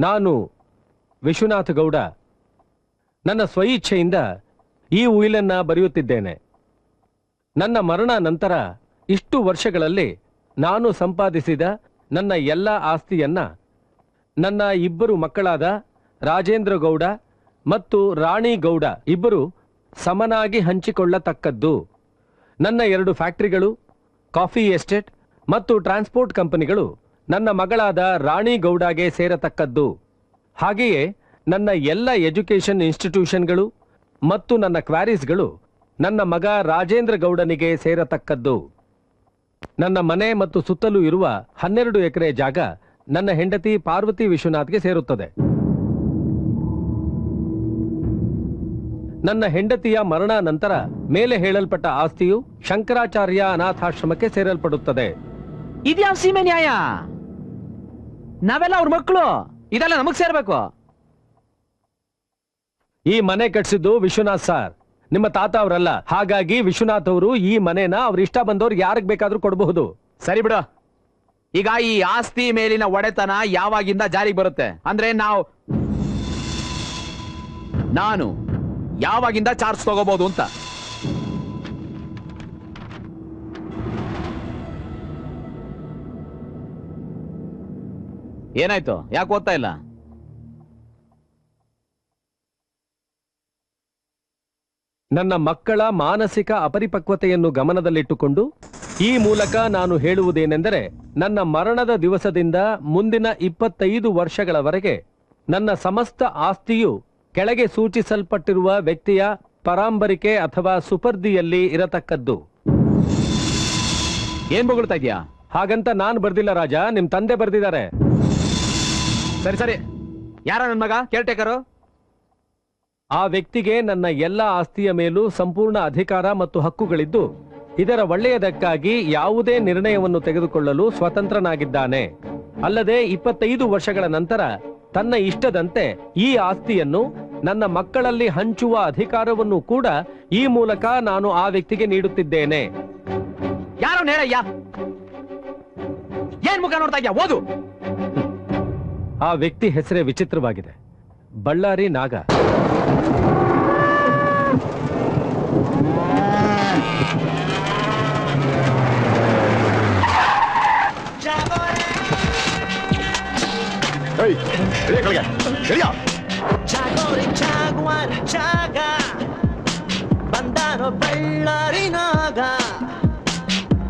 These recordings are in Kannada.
ನಾನು ವಿಶ್ವನಾಥ ಗೌಡ ನನ್ನ ಸ್ವಇಚ್ಛೆಯಿಂದ ಈ ಉಯಿಲನ್ನ ಬರೆಯುತ್ತಿದ್ದೇನೆ. ನನ್ನ ಮರಣ ನಂತರ ಇಷ್ಟು ವರ್ಷಗಳಲ್ಲಿ ನಾನು ಸಂಪಾದಿಸಿದ ನನ್ನ ಎಲ್ಲ ಆಸ್ತಿಯನ್ನ ನನ್ನ ಇಬ್ಬರು ಮಕ್ಕಳಾದ ರಾಜೇಂದ್ರ ಗೌಡ ಮತ್ತು ರಾಣಿ ಗೌಡ ಇಬ್ಬರು ಸಮನಾಗಿ ಹಂಚಿಕೊಳ್ಳತಕ್ಕದ್ದು. ನನ್ನ 2 ಫ್ಯಾಕ್ಟರಿಗಳು, ಕಾಫಿ ಎಸ್ಟೇಟ್ ಮತ್ತು ಟ್ರಾನ್ಸ್ಪೋರ್ಟ್ ಕಂಪನಿಗಳು ನನ್ನ ಮಗಳಾದ ರಾಣಿ ಗೌಡಗೆ ಸೇರತಕ್ಕದ್ದು. ಹಾಗೆಯೇ ನನ್ನ ಎಲ್ಲ ಎಜುಕೇಷನ್ ಇನ್ಸ್ಟಿಟ್ಯೂಷನ್ಗಳು ಮತ್ತು ನನ್ನ ಕ್ವಾರೀಸ್ಗಳು ನನ್ನ ಮಗ ರಾಜೇಂದ್ರ ಗೌಡನಿಗೆ ಸೇರತಕ್ಕದ್ದು. ನನ್ನ ಮನೆ ಮತ್ತು ಸುತ್ತಲೂ ಇರುವ 12 ಎಕರೆ ಜಾಗ ನನ್ನ ಹೆಂಡತಿ ಪಾರ್ವತಿ ವಿಶ್ವನಾಥ್ಗೆ ಸೇರುತ್ತದೆ. ನನ್ನ ಹೆಂಡತಿಯ ಮರಣ ನಂತರ ಮೇಲೆ ಹೇಳಲ್ಪಟ್ಟ ಆಸ್ತಿಯು ಶಂಕರಾಚಾರ್ಯ ಅನಾಥಾಶ್ರಮಕ್ಕೆ ಸೇರಲ್ಪಡುತ್ತದೆ. ಇದ್ಯಾವ ಸೀಮೆ ನ್ಯಾಯ? ನಾವೆಲ್ಲ ಅವ್ರ ಮಕ್ಕಳು, ಇದೆಲ್ಲ ನಮಗ್ ಸೇರ್ಬೇಕು. ಈ ಮನೆ ಕಟ್ಸಿದ್ದು ವಿಶ್ವನಾಥ್ ಸಾರ್, ನಿಮ್ಮ ತಾತ ಅವರಲ್ಲ. ಹಾಗಾಗಿ ವಿಶ್ವನಾಥ್ ಅವರು ಈ ಮನೆನ ಅವ್ರ ಇಷ್ಟ ಬಂದವ್ರಿಗೆ ಯಾರಿಗೆ ಬೇಕಾದ್ರೂ ಕೊಡಬಹುದು. ಸರಿ ಬಿಡು. ಈಗ ಈ ಆಸ್ತಿ ಮೇಲಿನ ಒಡೆತನ ಯಾವಾಗಿಂದ ಜಾರಿಗೆ ಬರುತ್ತೆ ಅಂದ್ರೆ ನಾನು ಯಾವಾಗಿಂದ ಚಾರ್ಜ್ ತಗೋಬಹುದು ಅಂತ? ಏನಾಯ್ತು? ಯಾಕೆ ಓದ್ತಾ ಇಲ್ಲ? ನನ್ನ ಮಕ್ಕಳ ಮಾನಸಿಕ ಅಪರಿಪಕ್ವತೆಯನ್ನು ಗಮನದಲ್ಲಿಟ್ಟುಕೊಂಡು ಈ ಮೂಲಕ ನಾನು ಹೇಳುವುದೇನೆಂದರೆ, ನನ್ನ ಮರಣದ ದಿವಸದಿಂದ ಮುಂದಿನ 25 ವರ್ಷಗಳವರೆಗೆ ನನ್ನ ಸಮಸ್ತ ಆಸ್ತಿಯು ಕೆಳಗೆ ಸೂಚಿಸಲ್ಪಟ್ಟಿರುವ ವ್ಯಕ್ತಿಯ ಪರಾಂಬರಿಕೆ ಅಥವಾ ಸುಪರ್ದಿಯಲ್ಲಿ ಇರತಕ್ಕದ್ದು. ಏನ್ ಬೊಗಳ್ತಾ ಇದ್ಯಾ? ಹಾಗಂತ ನಾನು ಬರ್ದಿಲ್ಲ ರಾಜ, ನಿಮ್ ತಂದೆ ಬರ್ದಿದ್ದಾರೆ. ಸರಿ ಸರಿ, ಯಾರ ನನ್ನ ಮಗ ಕೇರ್ಟೇಕರು? ಆ ವ್ಯಕ್ತಿಗೆ ನನ್ನ ಎಲ್ಲ ಆಸ್ತಿಯ ಮೇಲೂ ಸಂಪೂರ್ಣ ಅಧಿಕಾರ ಮತ್ತು ಹಕ್ಕುಗಳಿದ್ದು, ಇದರ ಒಳ್ಳೆಯದಕ್ಕಾಗಿ ಯಾವುದೇ ನಿರ್ಣಯವನ್ನು ತೆಗೆದುಕೊಳ್ಳಲು ಸ್ವತಂತ್ರನಾಗಿದ್ದಾನೆ. ಅಲ್ಲದೆ 25 ವರ್ಷಗಳ ನಂತರ ತನ್ನ ಇಷ್ಟದಂತೆ ಈ ಆಸ್ತಿಯನ್ನು ನನ್ನ ಮಕ್ಕಳಲ್ಲಿ ಹಂಚುವ ಅಧಿಕಾರವನ್ನು ಕೂಡ ಈ ಮೂಲಕ ನಾನು ಆ ವ್ಯಕ್ತಿಗೆ ನೀಡುತ್ತಿದ್ದೇನೆ. ಯಾರು ಹೇಳಯ್ಯ? ಏನ್ ಮುಖ ನೋಡ್ತಾ ಇದ್ಯಾ? ಓದು. ಆ ವ್ಯಕ್ತಿ ಹೆಸರೇ ವಿಚಿತ್ರವಾಗಿದೆ, ಬಳ್ಳಾರಿ ನಾಗ. ಬಂದಾನೋ ಬಳ್ಳಾರಿ ನಾಗ,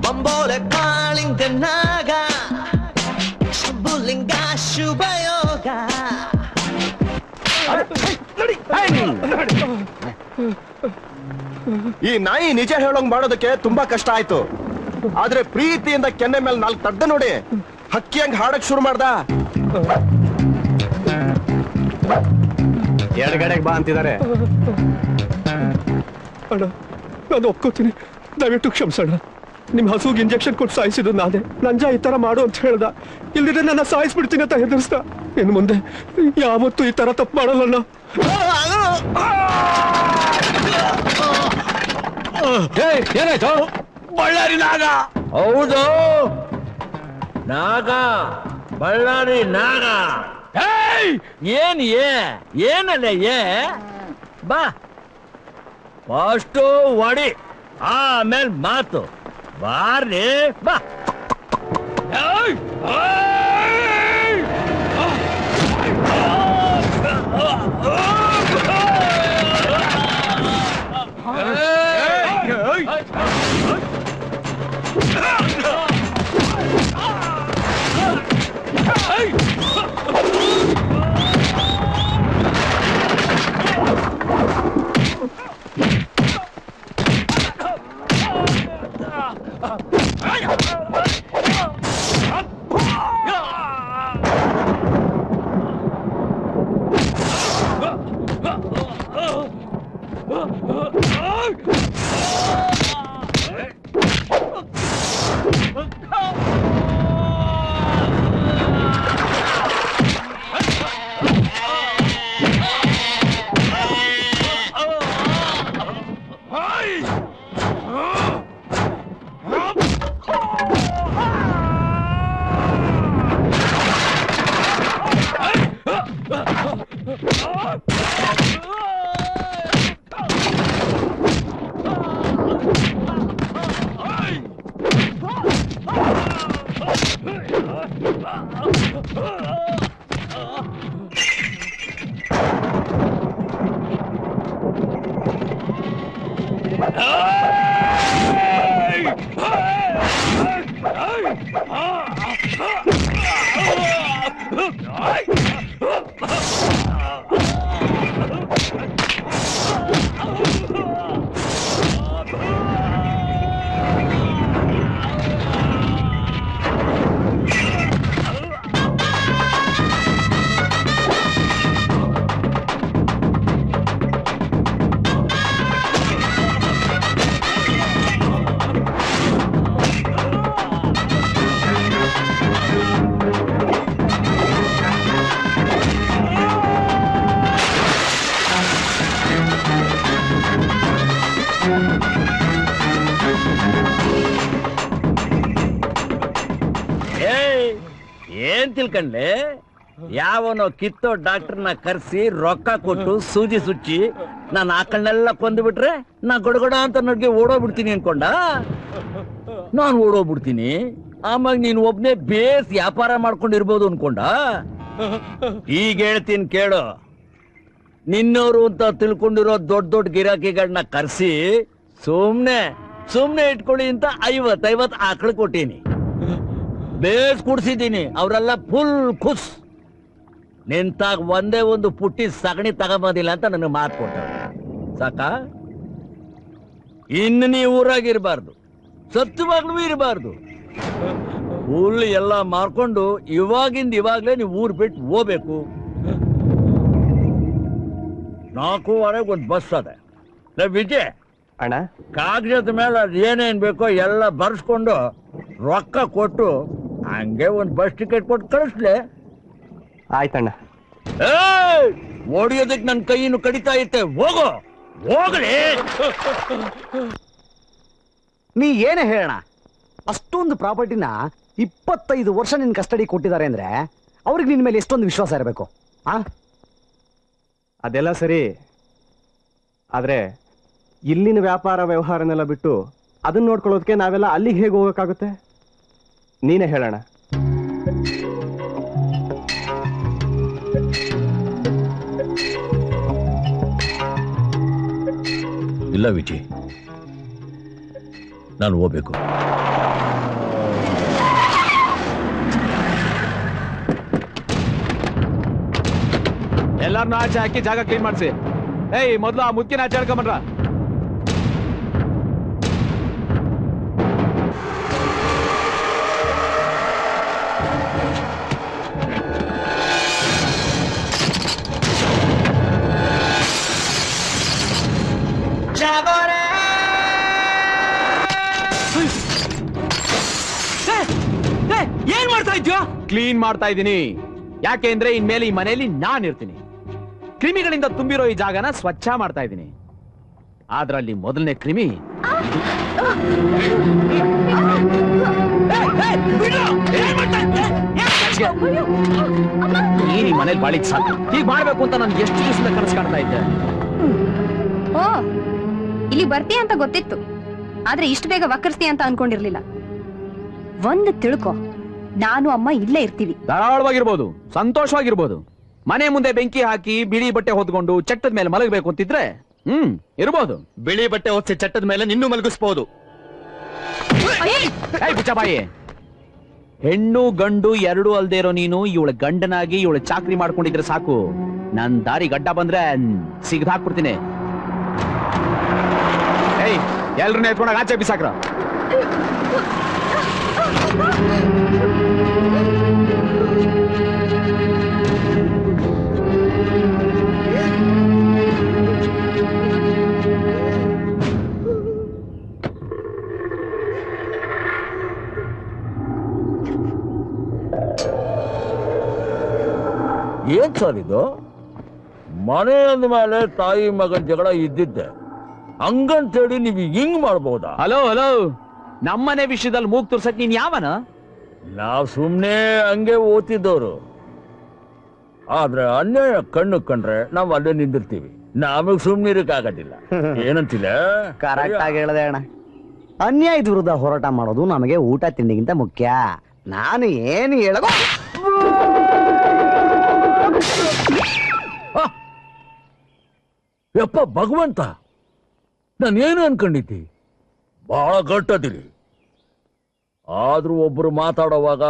ಬಂಬೋಲೆ ಕಾಳಿಂಗ ನಾಗ, ಶುಭಲಿಂಗ ಶುಭಯೋಗ. ಈ ನಾಯಿ ನಿಜ ಹೇಳೋಂಗ್ ಮಾಡೋದಕ್ಕೆ ತುಂಬಾ ಕಷ್ಟ ಆಯ್ತು. ಆದ್ರೆ ಪ್ರೀತಿಯಿಂದ ಕೆನ್ನೆ ಮೇಲೆ 4 ತಡ್ಡ ನೋಡಿ ಹಕ್ಕಿಯಂಗ್ ಹಾಡಕ್ ಶುರು ಮಾಡ್ದ. ಎಡಗಡೆಗೆ ಬಾ ಅಂತಿದ್ದಾರೆ. ಅಣ್ಣ, ನಾನು ಒಪ್ಕೋತೀನಿ, ದಯವಿಟ್ಟು ಕ್ಷಮಿಸೋಣ. ನಿಮ್ ಹಸುಗೆ ಇಂಜೆಕ್ಷನ್ ಕೊಟ್ಟು ಸಾಯಿಸಿದ್ದು ನಾನೇ. ನಂಜ ಈ ತರ ಮಾಡು ಅಂತ ಹೇಳ್ದ, ಇಲ್ದಿದ್ರೆ ನನ್ನ ಸಾಯಿಸ್ಬಿಡ್ತೀನಿ ಅಂತ ಹೆದರ್ಸ್ದ. ಇನ್ನು ಮುಂದೆ ಯಾವತ್ತೂ ಈ ತರ ತಪ್ಪು ಮಾಡಲ್ಲ. ಏನಾಯ್ತು? ಬಳ್ಳಾರಿ ನಾಗ. ಹೌದು, ನಾಗ, ಬಳ್ಳಾರಿ ನಾಗ. ಏನಲ್ಲ ಬಾ, ಫಸ್ಟು ಒಡಿ, ಆಮೇಲೆ ಮಾತು. ಬಾರ್ರಿ ಬಾ. ಏನ್ ತಿಳ್ಕಂಡ್ಲೆ ಯಾವನೋ ಕಿತ್ತೋ ಡಾಕ್ಟರ್ನ ಕರ್ಸಿ ರೊಕ್ಕ ಕೊಟ್ಟು ಸೂಜಿ ಸುಚ್ಚಿ ನಾನು ಆ ಕಣ್ಣೆಲ್ಲ ಕೊಂದು ಬಿಟ್ರೆ ನಾ ಗೊಡಗೊಡ ಅಂತ ನಡ್ಗೆ ಓಡೋಗ್ಬಿಡ್ತೀನಿ ಅನ್ಕೊಂಡ ನಾನು ಓಡೋಗ್ಬಿಡ್ತೀನಿ ಆವಾಗ ನೀನು ಒಬ್ನೇ ಬೇಸ್ ವ್ಯಾಪಾರ ಮಾಡ್ಕೊಂಡಿರ್ಬೋದು ಅನ್ಕೊಂಡ ಈಗ ಹೇಳ್ತೀನಿ ಕೇಳು ನಿನ್ನೋರು ಅಂತ ತಿಳ್ಕೊಂಡಿರೋ ದೊಡ್ಡ ದೊಡ್ಡ ಗಿರಾಕಿಗಳನ್ನ ಕರ್ಸಿ ಸುಮ್ನೆ ಇಟ್ಕೊಳ್ಳಿ ಅಂತ 50 ಆಕಳು ಕೊಟ್ಟೀನಿ ಬೇಸ್ ಕುಡ್ಸಿದ್ದೀನಿ ಅವರೆಲ್ಲ ಫುಲ್ ಖುಷ್ ನಿಂತಾಗ ಒಂದೇ ಒಂದು ಪುಟ್ಟಿ ಸಗಣಿ ತಗೊಂಬೋದಿಲ್ಲ ಅಂತ ನನಗೆ ಮಾತು ಕೊಟ್ಟವ್ರೆ ಸಾಕ ಇನ್ನು ನೀ ಊರಾಗಿರ್ಬಾರ್ದು ಸತ್ತುವಾಗ್ಲೂ ಇರಬಾರ್ದು ಫುಲ್ ಎಲ್ಲ ಮಾರ್ಕೊಂಡು ಇವಾಗ್ಲೇ ನೀವು ಊರ್ ಬಿಟ್ಟು ಹೋಗ್ಬೇಕು 4:15 ಒಂದು ಬಸ್ ಅದ ವಿಜಯ್ ಅಣ್ಣ ಕಾಗಜದ ಮೇಲೆ ಅದು ಏನೇನ್ ಬೇಕೋ ಎಲ್ಲ ಬರ್ಸ್ಕೊಂಡು ರೊಕ್ಕ ಕೊಟ್ಟು ಹಂಗೆ ಒಂದು ಬಸ್ ಟಿಕೆಟ್ ಕೊಟ್ಟು ಕಳಿಸ್ಲೆ ಆಯ್ತಣ್ಣ. ಓಡಿಯೋದಕ್ಕೆ ನನ್ನ ಕೈಯನ್ನು ಕಡಿತಾ ಇತ್ತೆ ಹೋಗಲಿ ನೀ ಏನೇ ಹೇಳೋಣ ಅಷ್ಟೊಂದು ಪ್ರಾಪರ್ಟಿನ 25 ವರ್ಷ ನಿನ್ ಕಸ್ಟಡಿ ಕೊಟ್ಟಿದ್ದಾರೆ ಅಂದ್ರೆ ಅವ್ರಿಗೆ ನಿನ್ ಮೇಲೆ ಎಷ್ಟೊಂದು ವಿಶ್ವಾಸ ಇರಬೇಕು ಅದೆಲ್ಲ ಸರಿ, ಆದ್ರೆ ಇಲ್ಲಿನ ವ್ಯಾಪಾರ ವ್ಯವಹಾರನೆಲ್ಲ ಬಿಟ್ಟು ಅದನ್ನ ನೋಡ್ಕೊಳ್ಳೋದಕ್ಕೆ ನಾವೆಲ್ಲ ಅಲ್ಲಿಗೆ ಹೇಗೆ ಹೋಗಕ್ಕಾಗುತ್ತೆ? ನೀನೇ ಹೇಳೋಣ. ಇಲ್ಲ ವಿಜಯ್, ನಾನು ಹೋಗ್ಬೇಕು. ಎಲ್ಲಾರನ್ನೂ ಆಚೆ ಹಾಕಿ ಜಾಗ ಕ್ಲೀನ್ ಮಾಡಿಸಿ. ಏಯ್ ಮೊದ್ಲು ಆ ಮುದ್ಕಿನ ಆಚೆ ಹೇಳ್ಕೊಂಬನ್ರ. ಏನ್ ಮಾಡ್ತಾ ಇದ್ಯೋ? ಕ್ಲೀನ್ ಮಾಡ್ತಾ ಇದ್ದೀನಿ. ಯಾಕೆ ಅಂದ್ರೆ ಇನ್ಮೇಲೆ ಈ ಮನೆಯಲ್ಲಿ ನಾನ್ ಇರ್ತೀನಿ. ಕ್ರಿಮಿಗಳಿಂದ ತುಂಬಿರೋ ಈ ಜಾಗನ ಸ್ವಚ್ಛ ಮಾಡ್ತಾ ಇದ್ದೀನಿ. ಅದ್ರಲ್ಲಿ ಮೊದಲನೇ ಕ್ರಿಮಿ ನೀನ್ ಈ ಮನೇಲಿ ಬಾಳಿದ್ ಸಾಕು. ಹೀಗ್ ಮಾಡ್ಬೇಕು ಅಂತ ನಾನು ಎಷ್ಟು ದಿವಸದಿಂದ ಕನಸು ಕಾಣ್ತಾ ಇದ್ದೆ. ಓ, ಇಲ್ಲಿ ಬರ್ತೀಯ ಅಂತ ಗೊತ್ತಿತ್ತು, ಆದ್ರೆ ಇಷ್ಟು ಬೇಗ ವಕ್ಕರ್ಸ್ತೀಯ ಅಂತ ಅನ್ಕೊಂಡಿರ್ಲಿಲ್ಲ. ಒಂದು ತಿಳ್ಕೊ, ನಾನು ಅಮ್ಮ ಇಲ್ಲೇ ಇರ್ತೀವಿ. ಧಾರಾಳವಾಗಿರ್ಬೋದು, ಸಂತೋಷವಾಗಿರ್ಬೋದು. ಮನೆ ಮುಂದೆ ಬೆಂಕಿ ಹಾಕಿ ಬಿಳಿ ಬಟ್ಟೆ ಹೊತ್ಕೊಂಡು ಚಟ್ಟದ ಮೇಲೆ ಮಲಗಬೇಕು ಅಂತಿದ್ರೆ ಇರ್ಬೋದು. ಬಿಳಿ ಬಟ್ಟೆ ಹೊತ್ಸಿ ಚಟ್ಟದ ಮೇಲೆ ನಿನ್ನೂ ಮಲಗಿಸ್ಬೋದು. ಬಾಯಿ, ಹೆಣ್ಣು ಗಂಡು ಎರಡೂ ಅಲ್ದೇ ಇರೋ ನೀನು ಇವಳ ಗಂಡನಾಗಿ ಇವಳ ಚಾಕ್ರಿ ಮಾಡ್ಕೊಂಡಿದ್ರೆ ಸಾಕು. ನನ್ ದಾರಿ ಗಡ್ಡ ಬಂದ್ರೆ ಸಿಗದ್ ಹಾಕ್ಬಿಡ್ತೀನಿ. ಏಯ್, ಎಲ್ರನ್ನ ಎತ್ಕೊಂಡಾಗ ಆಚೆ ಬಿಸಾಕ್ರ. ಏನ್ ಸರ್ ಇದು? ಮನೆ ಅಂದ ಮೇಲೆ ತಾಯಿ ಮಗನ ಜಗಳ ಇದ್ದಿದ್ದೆ, ಹಂಗಂತೇಳಿ ನೀವು ಹಿಂಗ್ ಮಾಡ್ಬೋದಾ? ಹಲೋ ನಮ್ಮನೆ ವಿಷಯದಲ್ಲಿ ಮೂಗ್ ತುರ್ಸಕ್ ನೀನ್ ಯಾವನ? ನಾವ್ ಸುಮ್ನೆ ಹಂಗೆ ಓದ್ತಿದ್ದವ್ರು. ಆದ್ರೆ ಅನ್ಯಾಯ ಕಣ್ಣು ಕಂಡ್ರೆ ನಾವ್ ಅಲ್ಲೇ ನಿಂದಿರ್ತೀವಿ. ನಮಗ್ ಸುಮ್ನಿರಕ್ ಆಗೋದಿಲ್ಲ. ಏನಂತಿಲ್ಲ? ಕರೆಕ್ಟ್ ಆಗಿ ಹೇಳ್ದೆ ಅಣ್ಣ. ಅನ್ಯಾಯದ ವಿರುದ್ಧ ಹೋರಾಟ ಮಾಡೋದು ನಮಗೆ ಊಟ ತಿಂಡಿಗಿಂತ ಮುಖ್ಯ. ನಾನು ಏನು ಹೇಳೋ ಯಪ್ಪ ಭಗವಂತ, ನಾನೇನು ಅನ್ಕೊಂಡಿದ್ದಿ ಬಹಳ ಗಟ್ಟದಿರಿ. ಆದ್ರೂ ಒಬ್ರು ಮಾತಾಡೋವಾಗ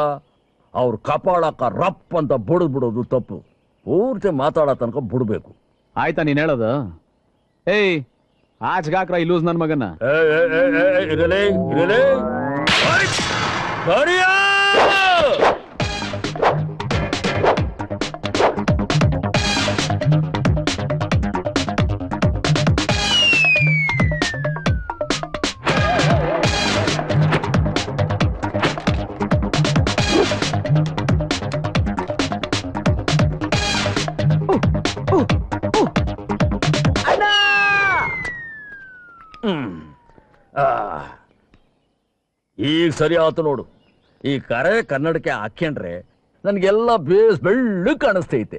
ಅವ್ರ ಕಪಾಳಕ್ಕ ರಪ್ ಅಂತ ಬಿಡೋದು ತಪ್ಪು. ಪೂರ್ತಿ ಮಾತಾಡೋ ತನಕ ಬಿಡ್ಬೇಕು. ಆಯ್ತಾ ನೀನ್ ಹೇಳೋದು? ಏಯ್ ಆಚ್ಗಾಕ್ರ ಇಲ್ಲೂಸ್ ನನ್ ಮಗನ್ನ. ಇರಲೇ ಇರಲೇ ಸರಿಯಾ ಈಗ ಸರಿ ಆತು ನೋಡು. ಈ ಕರೆ ಕನ್ನಡಕ್ಕೆ ಹಾಕ್ಯಂಡ್ರೆ ನನ್ಗೆಲ್ಲ ಬೇಸ್ ಬೆಳ್ಳು ಕಾಣಿಸ್ತೈತೆ.